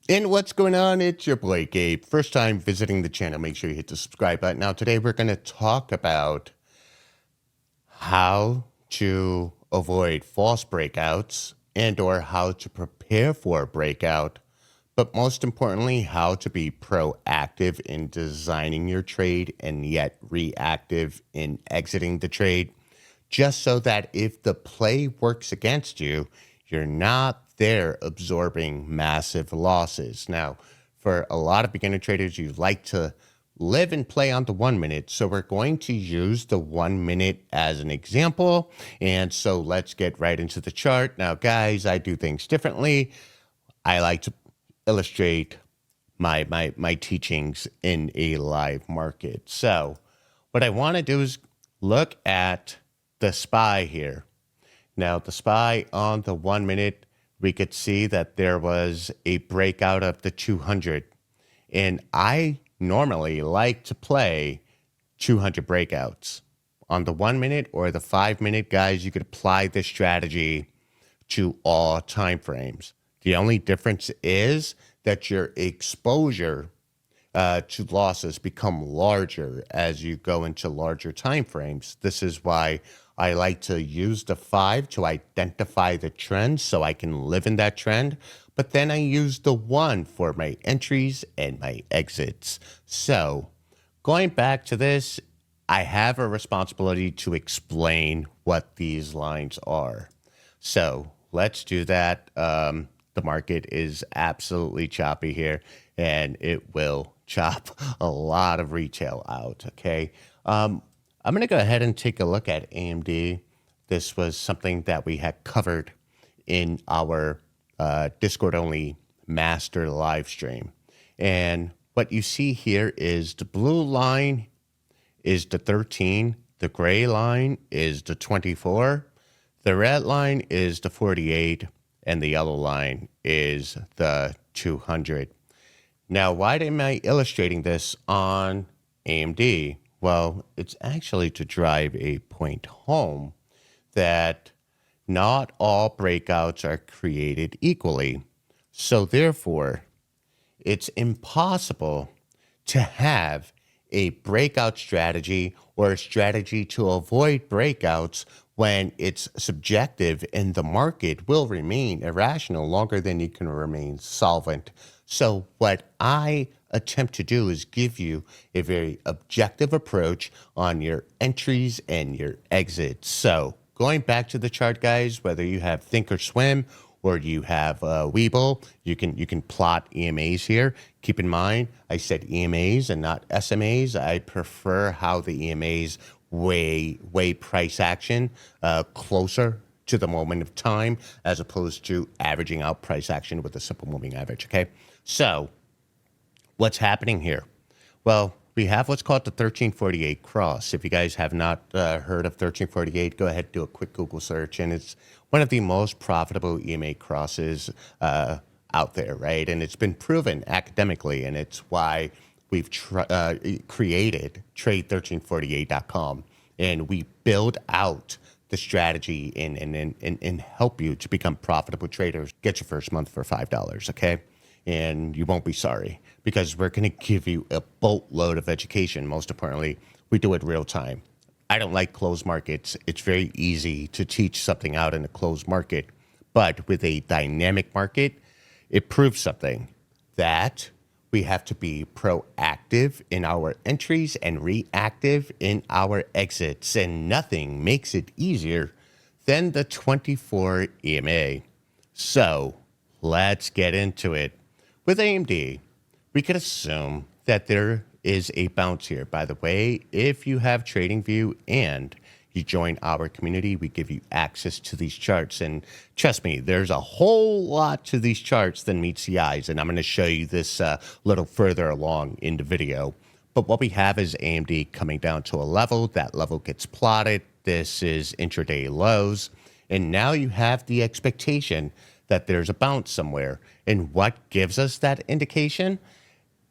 And what's going on? It's your boy Gabe. First time visiting the channel, make sure you hit the subscribe button. Now today we're going to talk about how to avoid false breakouts and or how to prepare for a breakout, but most importantly, how to be proactive in designing your trade and yet reactive in exiting the trade, just so that if the play works against you, you're not there absorbing massive losses. Now, for a lot of beginner traders, you like to live and play on the 1 minute. So we're going to use the 1 minute as an example. And so let's get right into the chart. Now, guys, I do things differently. I like to illustrate my teachings in a live market. So what I want to do is look at the SPY here. Now, the SPY on the 1 minute, we could see that there was a breakout of the 200. And I normally like to play 200 breakouts. On the 1 minute or the 5 minute, guys, you could apply this strategy to all time frames. The only difference is that your exposure to losses become larger as you go into larger time frames. This is why I like to use the 5 to identify the trend so I can live in that trend. But then I use the 1 for my entries and my exits. So going back to this, I have a responsibility to explain what these lines are. So let's do that. The market is absolutely choppy here, and it will chop a lot of retail out, okay? I'm going to go ahead and take a look at AMD. This was something that we had covered in our Discord-only master live stream. And what you see here is the blue line is the 13, the gray line is the 24, the red line is the 48, and the yellow line is the 200. Now, why am I illustrating this on AMD? Well, it's actually to drive a point home that not all breakouts are created equally. So therefore, it's impossible to have a breakout strategy or a strategy to avoid breakouts when it's subjective and the market will remain irrational longer than you can remain solvent. So what I attempt to do is give you a very objective approach on your entries and your exits. So going back to the chart, guys, whether you have Thinkorswim or you have Webull, you can plot EMAs here. Keep in mind, I said EMAs and not SMAs. I prefer how the EMAs weigh price action closer to the moment of time as opposed to averaging out price action with a simple moving average, okay? So what's happening here? Well, we have what's called the 1348 cross. If you guys have not heard of 1348, go ahead and do a quick Google search, and it's one of the most profitable EMA crosses out there, right? And it's been proven academically, and it's why we've created trade1348.com, and we build out the strategy and help you to become profitable traders. Get your first month for $5, okay? And you won't be sorry, because we're going to give you a boatload of education. Most importantly, we do it real time. I don't like closed markets. It's very easy to teach something out in a closed market, but with a dynamic market, it proves something, that we have to be proactive in our entries and reactive in our exits, and nothing makes it easier than the 24 EMA. So let's get into it. With AMD, we could assume that there is a bounce here. By the way, if you have TradingView and you join our community, we give you access to these charts. And trust me, there's a whole lot to these charts than meets the eyes. And I'm going to show you this a little further along in the video. But what we have is AMD coming down to a level. That level gets plotted. This is intraday lows. And now you have the expectation that there's a bounce somewhere. And what gives us that indication?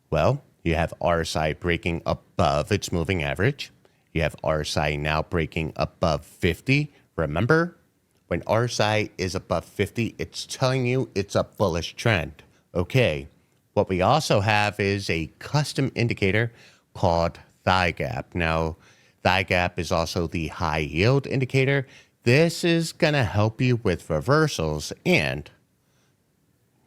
Well, you have RSI breaking above its moving average. You have RSI now breaking above 50. Remember, when RSI is above 50, it's telling you it's a bullish trend. Okay, What we also have is a custom indicator called thigh gap. Now, thigh gap is also the high yield indicator. This is going to help you with reversals and,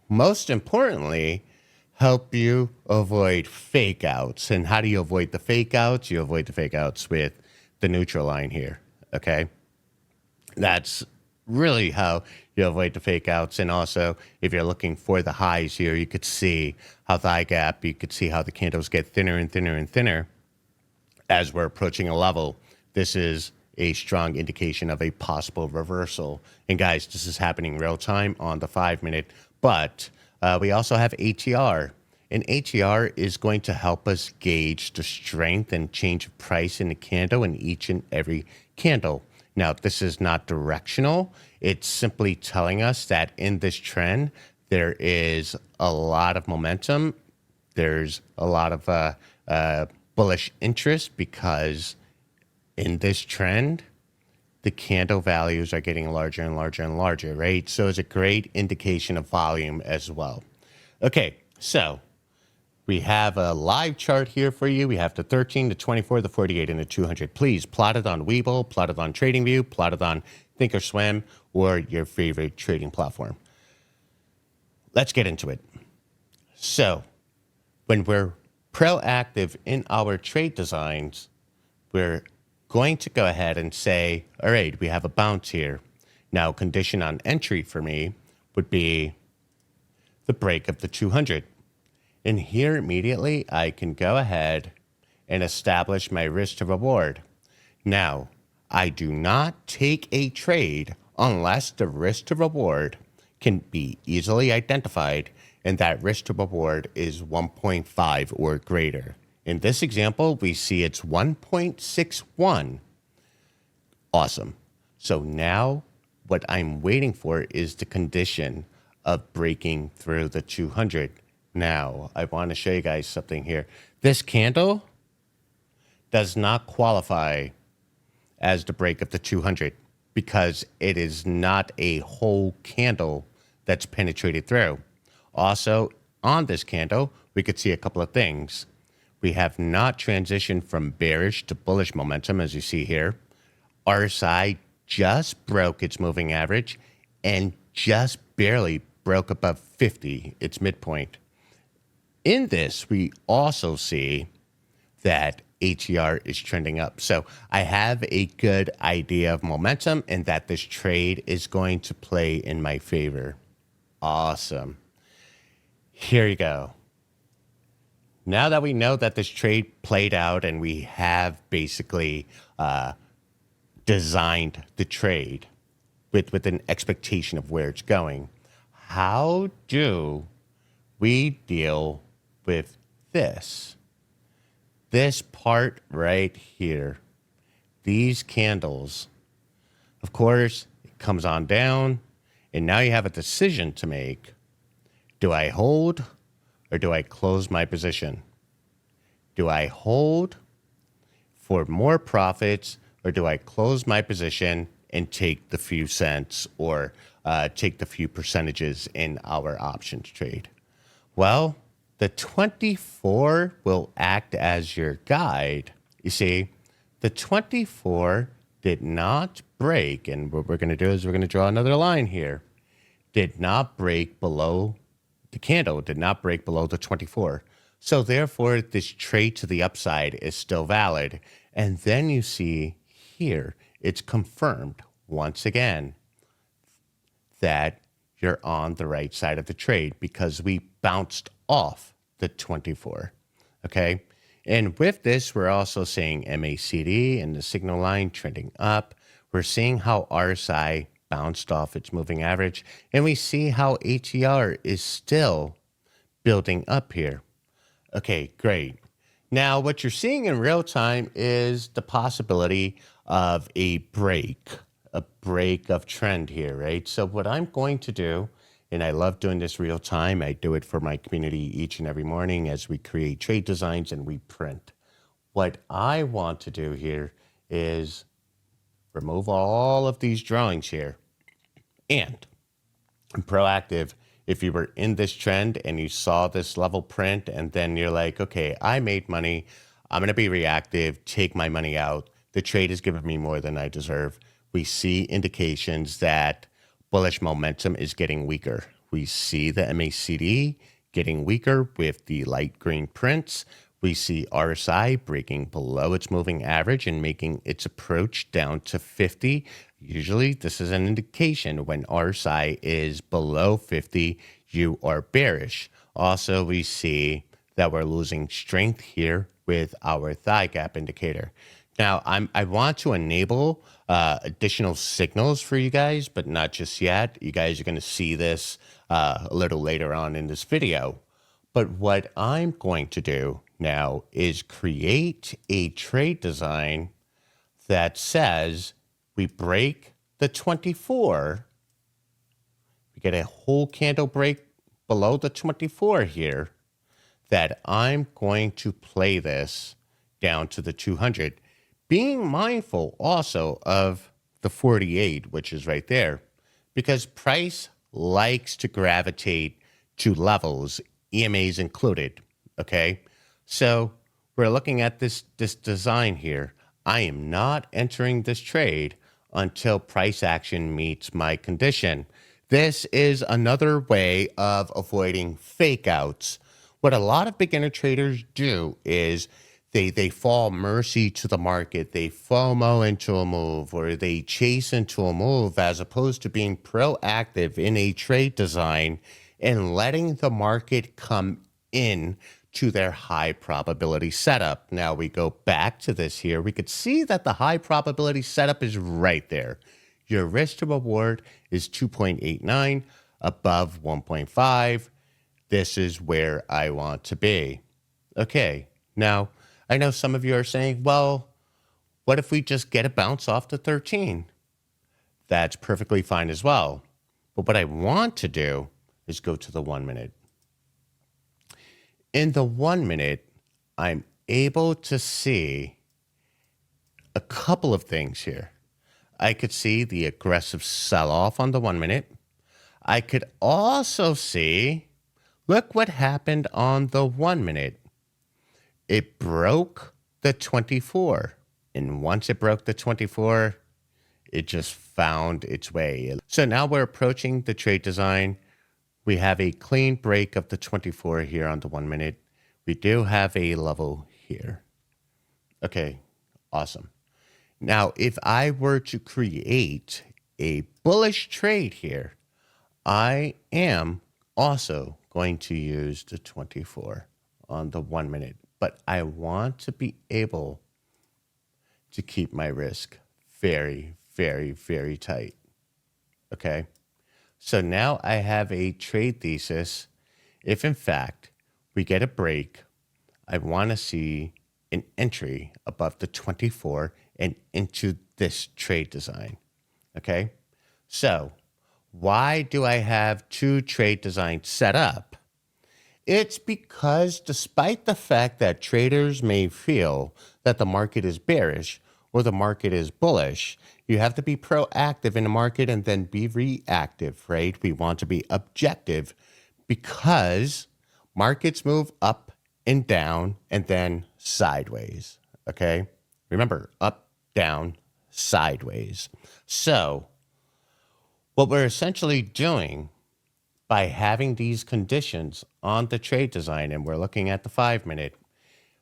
most importantly, help you avoid fake outs. And how do you avoid the fake outs? You avoid the fake outs with the neutral line here. Okay. That's really how you avoid the fake outs. And also, if you're looking for the highs here, you could see how thigh gap, you could see how the candles get thinner and thinner and thinner as we're approaching a level. This is a strong indication of a possible reversal. And guys, this is happening real time on the 5-minute, but we also have ATR. And ATR is going to help us gauge the strength and change of price in the candle in each and every candle. Now, this is not directional. It's simply telling us that in this trend, there is a lot of momentum. There's a lot of bullish interest because in this trend, the candle values are getting larger and larger and larger, right? So it's a great indication of volume as well. Okay, so we have a live chart here for you. We have the 13, the 24, the 48, and the 200. Please plot it on Webull, plot it on TradingView, plot it on Thinkorswim, or your favorite trading platform. Let's get into it. So when we're proactive in our trade designs, we're going to go ahead and say, all right, we have a bounce here. Now, condition on entry for me would be the break of the 200. And here immediately, I can go ahead and establish my risk to reward. Now, I do not take a trade unless the risk to reward can be easily identified, and that risk to reward is 1.5 or greater. In this example, we see it's 1.61. Awesome. So now what I'm waiting for is the condition of breaking through the 200. Now, I want to show you guys something here. This candle does not qualify as the break of the 200 because it is not a whole candle that's penetrated through. Also, on this candle, we could see a couple of things. We have not transitioned from bearish to bullish momentum, as you see here. RSI just broke its moving average and just barely broke above 50, its midpoint. In this, we also see that ATR is trending up. So I have a good idea of momentum and that this trade is going to play in my favor. Awesome. Here you go. Now that we know that this trade played out and we have basically designed the trade with an expectation of where it's going, how do we deal with this? This part right here, these candles, of course, it comes on down, and now you have a decision to make. Do I hold or do I close my position? Do I hold for more profits or do I close my position and take the few cents or take the few percentages in our options trade? Well, the 24 will act as your guide. You see, the 24 did not break, and what we're going to do is we're going to draw another line here. Did not break below the candle, did not break below the 24. So therefore, this trade to the upside is still valid. And then you see here, it's confirmed once again that you're on the right side of the trade because we bounced off the 24, okay? And with this, we're also seeing MACD and the signal line trending up. We're seeing how RSI bounced off its moving average, and we see how ATR is still building up here. Okay, great. Now, what you're seeing in real time is the possibility of a break of trend here, right? So what I'm going to do, and I love doing this real time, I do it for my community each and every morning as we create trade designs and we print. What I want to do here is remove all of these drawings here. And I'm proactive if you were in this trend and you saw this level print and then you're like, okay, I made money. I'm going to be reactive, take my money out. The trade is giving me more than I deserve. We see indications that bullish momentum is getting weaker. We see the MACD getting weaker with the light green prints. We see RSI breaking below its moving average and making its approach down to 50. Usually, this is an indication when RSI is below 50, you are bearish. Also, we see that we're losing strength here with our thigh gap indicator. Now, I want to enable additional signals for you guys, but not just yet. You guys are going to see this a little later on in this video. But what I'm going to do now is create a trade design that says we break the 24. We get a whole candle break below the 24 here, that I'm going to play this down to the 200, being mindful also of the 48, which is right there, because price likes to gravitate to levels, EMAs included, okay? So we're looking at this design here. I am not entering this trade until price action meets my condition. This is another way of avoiding fake outs. What a lot of beginner traders do is they fall mercy to the market. They FOMO into a move, or they chase into a move, as opposed to being proactive in a trade design and letting the market come in to their high probability setup. Now we go back to this here. We could see that the high probability setup is right there. Your risk to reward is 2.89, above 1.5. This is where I want to be. Okay, now I know some of you are saying, well, what if we just get a bounce off the 13? That's perfectly fine as well. But what I want to do is go to the 1 minute. In the 1 minute, I'm able to see a couple of things here. I could see the aggressive sell-off on the 1 minute. I could also see, look what happened on the 1 minute. It broke the 24. And once it broke the 24, it just found its way. So now we're approaching the trade design. We have a clean break of the 24 here on the 1 minute. We do have a level here. Okay, awesome. Now, if I were to create a bullish trade here, I am also going to use the 24 on the 1 minute, but I want to be able to keep my risk very, very, very tight. Okay. So now I have a trade thesis. If in fact we get a break, I want to see an entry above the 24 and into this trade design. Okay. So why do I have two trade designs set up? It's because despite the fact that traders may feel that the market is bearish or the market is bullish, you have to be proactive in the market and then be reactive, right? We want to be objective because markets move up and down and then sideways, okay? Remember, up, down, sideways. So what we're essentially doing by having these conditions on the trade design, and we're looking at the 5 minute,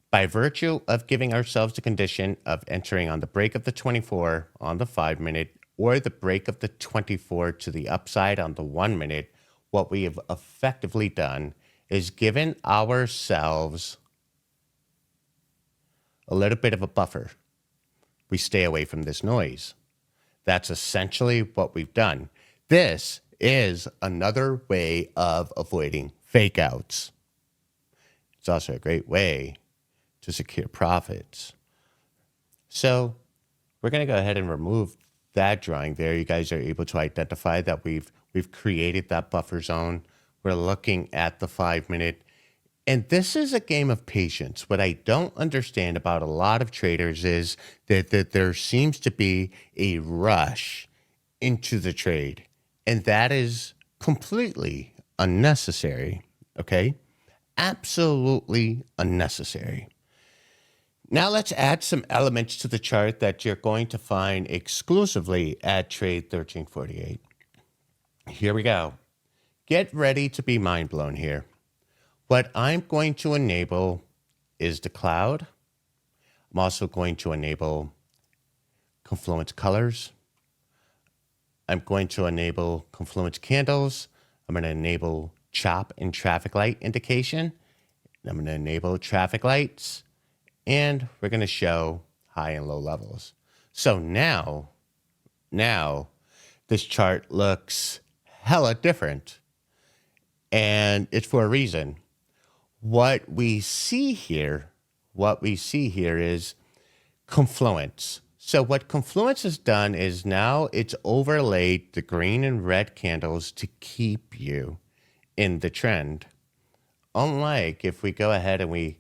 by virtue of giving ourselves the condition of entering on the break of the 24 on the 5 minute or the break of the 24 to the upside on the 1 minute, what we have effectively done is given ourselves a little bit of a buffer. We stay away from this noise. That's essentially what we've done. This is another way of avoiding fake outs. It's also a great way to secure profits. So we're going to go ahead and remove that drawing there. You guys are able to identify that we've created that buffer zone. We're looking at the 5 minute. And this is a game of patience. What I don't understand about a lot of traders is that there seems to be a rush into the trade. And that is completely unnecessary, okay? Absolutely unnecessary. Now let's add some elements to the chart that you're going to find exclusively at Trade 1348. Here we go. Get ready to be mind blown here. What I'm going to enable is the cloud. I'm also going to enable confluence colors. I'm going to enable confluence candles. I'm going to enable chop and traffic light indication. I'm going to enable traffic lights. And we're going to show high and low levels. So now this chart looks hella different. And it's for a reason. What we see here is confluence. So what confluence has done is now it's overlaid the green and red candles to keep you in the trend. Unlike if we go ahead and we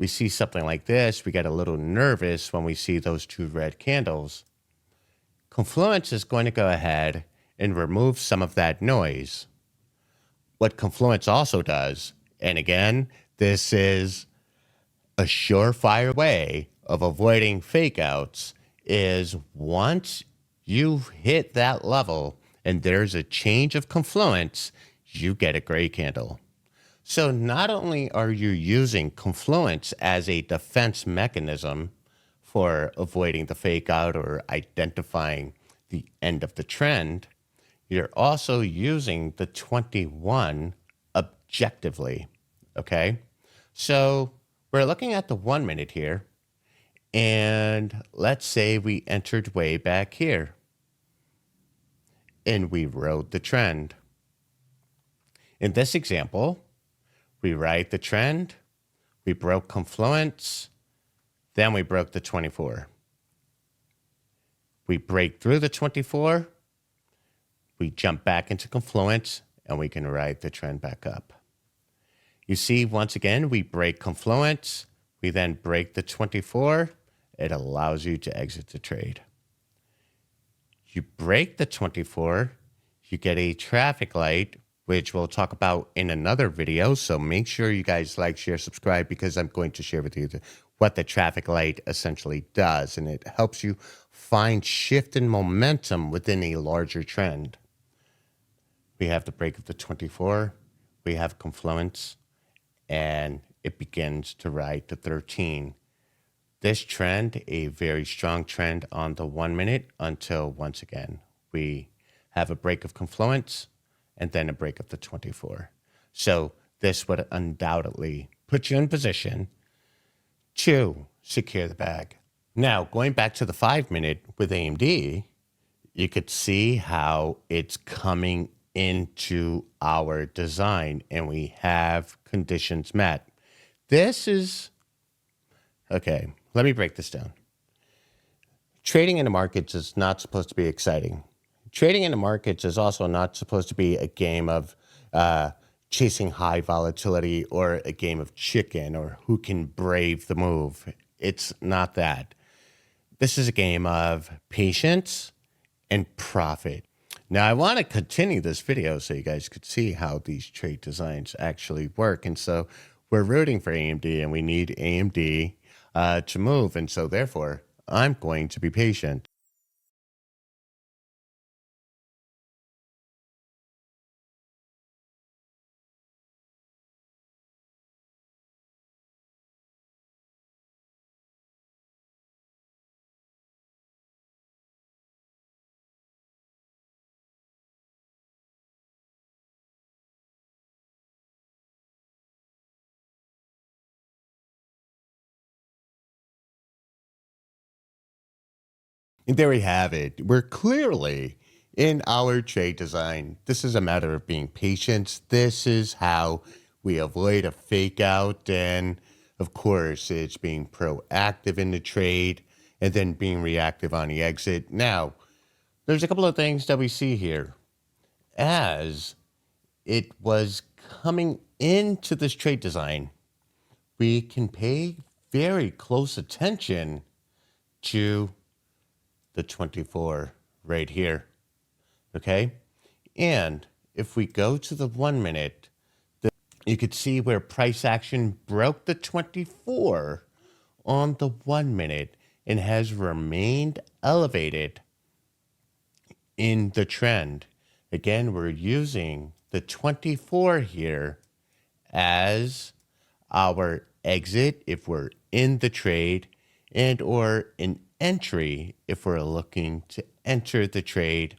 see something like this, we get a little nervous when we see those two red candles. Confluence is going to go ahead and remove some of that noise. What confluence also does, and again, this is a surefire way of avoiding fake outs, is once you hit that level and there's a change of confluence, you get a gray candle. So not only are you using confluence as a defense mechanism for avoiding the fake out or identifying the end of the trend, you're also using the 21 objectively, okay? So we're looking at the 1 minute here, and let's say we entered way back here, and we rode the trend. In this example, we ride the trend, we broke confluence, then we broke the 24. We break through the 24, we jump back into confluence, and we can ride the trend back up. You see, once again, we break confluence, we then break the 24, it allows you to exit the trade. You break the 24, you get a traffic light, which we'll talk about in another video. So make sure you guys like, share, subscribe, because I'm going to share with you what the traffic light essentially does. And it helps you find shift in momentum within a larger trend. We have the break of the 24, we have confluence, and it begins to ride to 13. This trend, a very strong trend on the 1 minute until once again, we have a break of confluence and then a break of the 24. So this would undoubtedly put you in position to secure the bag. Now, going back to the 5 minute with AMD, you could see how it's coming into our design and we have conditions met. This is, okay, let me break this down. Trading in the markets is not supposed to be exciting. Trading in the markets is also not supposed to be a game of chasing high volatility or a game of chicken or who can brave the move. It's not that. This is a game of patience and profit. Now, I want to continue this video so you guys could see how these trade designs actually work. And so we're rooting for AMD and we need AMD to move. And so therefore, I'm going to be patient. And there we have it. We're clearly in our trade design. This is a matter of being patient. This is how we avoid a fake out. And of course, it's being proactive in the trade and then being reactive on the exit. Now, there's a couple of things that we see here. As it was coming into this trade design, we can pay very close attention to the 24 right here, okay? And if we go to the 1 minute, you could see where price action broke the 24 on the 1 minute and has remained elevated in the trend. Again, we're using the 24 here as our exit if we're in the trade, and or an entry if we're looking to enter the trade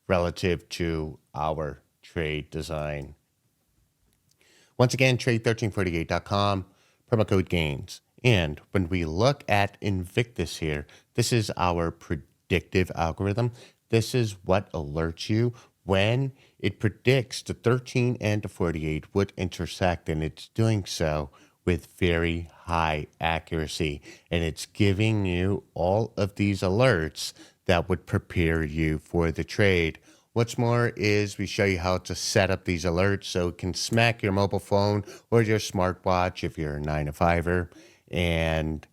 relative to our trade design. Once again, trade1348.com, promo code GAINS. And when we look at Invictus here, this is our predictive algorithm. This is what alerts you when it predicts the 13 and the 48 would intersect, and it's doing so with very high accuracy. And it's giving you all of these alerts that would prepare you for the trade. What's more is we show you how to set up these alerts so it can smack your mobile phone or your smartwatch if you're a 9-to-5er and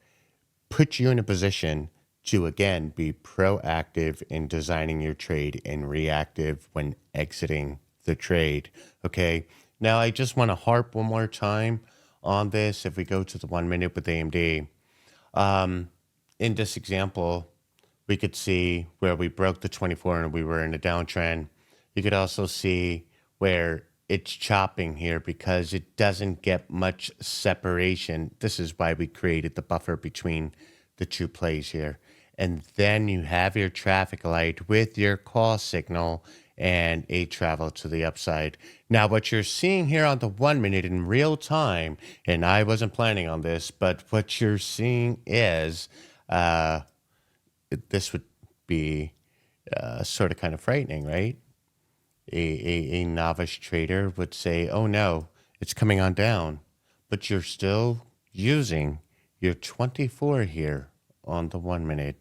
put you in a position to, again, be proactive in designing your trade and reactive when exiting the trade. Okay, now I just want to harp one more time on this. If we go to the 1 minute with AMD, in this example, we could see where we broke the 24 and we were in a downtrend. You could also see where it's chopping here because it doesn't get much separation. This is why we created the buffer between the two plays here. And then you have your traffic light with your call signal and a travel to the upside. Now, what you're seeing here on the 1 minute in real time, and I wasn't planning on this, but what you're seeing is this would be sort of kind of frightening, right? A novice trader would say, oh no, it's coming on down, but you're still using your 24 here on the 1 minute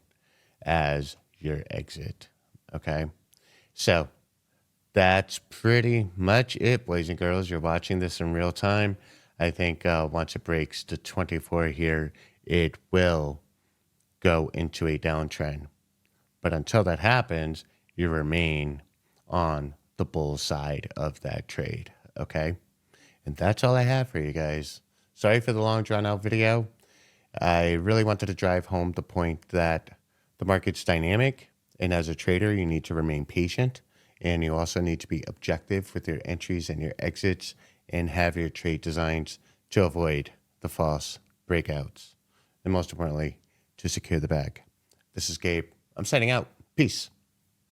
as your exit. Okay, so that's pretty much it, boys and girls. You're watching this in real time. I think once it breaks to 24 here, it will go into a downtrend. But until that happens, you remain on the bull side of that trade. Okay, and that's all I have for you guys. Sorry for the long drawn out video. I really wanted to drive home the point that the market's dynamic, and as a trader, you need to remain patient, and you also need to be objective with your entries and your exits and have your trade designs to avoid the false breakouts, and most importantly, to secure the bag. This is Gabe. I'm signing out. Peace.